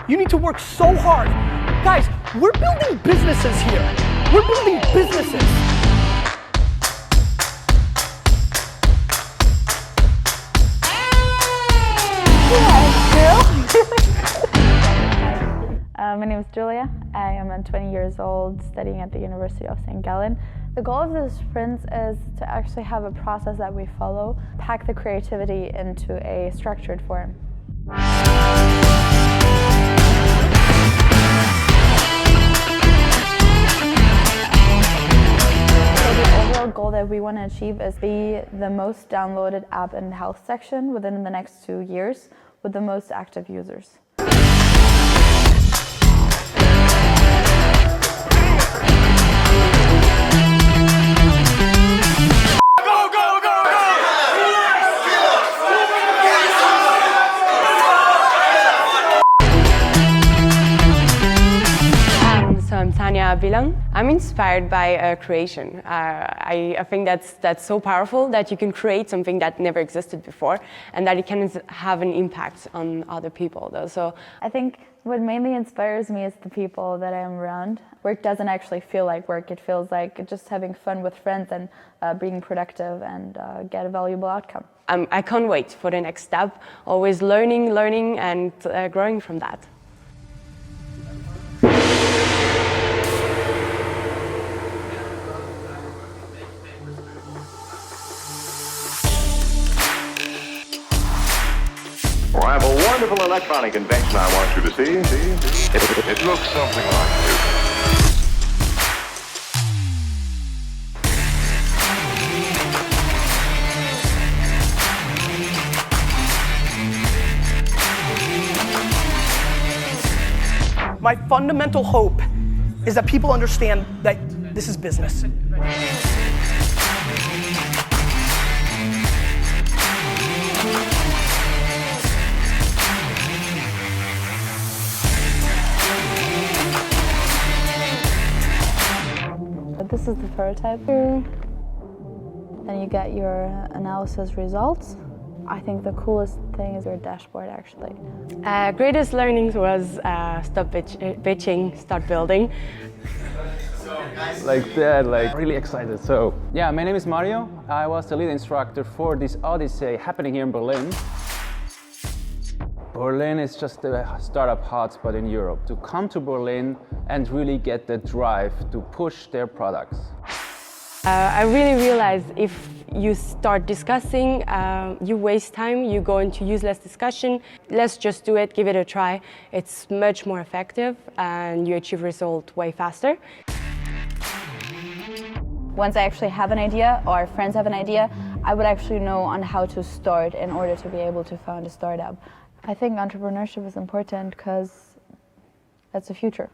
You need to work so hard. Guys, we're building businesses here. We're building businesses. My name is Julia. I am 20 years old, studying at the University of St. Gallen. The goal of this sprint is to actually have a process that we follow, pack the creativity into a structured form. So the overall goal that we want to achieve is be the most downloaded app in the health section within the next 2 years with the most active users. I'm inspired by creation. I think that's so powerful that you can create something that never existed before and that it can have an impact on other people though. So I think what mainly inspires me is the people that I'm around. Work doesn't actually feel like work. It feels like just having fun with friends and being productive and get a valuable outcome. I can't wait for the next step. Always learning and growing from that. Well, I have a wonderful electronic invention I want you to see. It looks something like this. My fundamental hope is that people understand that this is business. This is the prototype here. Then you get your analysis results. I think the coolest thing is your dashboard, actually. Greatest learnings was stop bitching, start building. Like that, like really excited. So yeah, my name is Mario. I was the lead instructor for this Odyssey happening here in Berlin. Berlin is just a startup hotspot in Europe. To come to Berlin and really get the drive to push their products. I really realized if you start discussing, you waste time, you go into useless discussion. Let's just do it, give it a try. It's much more effective and you achieve result way faster. Once I actually have an idea or friends have an idea, I would actually know on how to start in order to be able to found a startup. I think entrepreneurship is important because that's the future.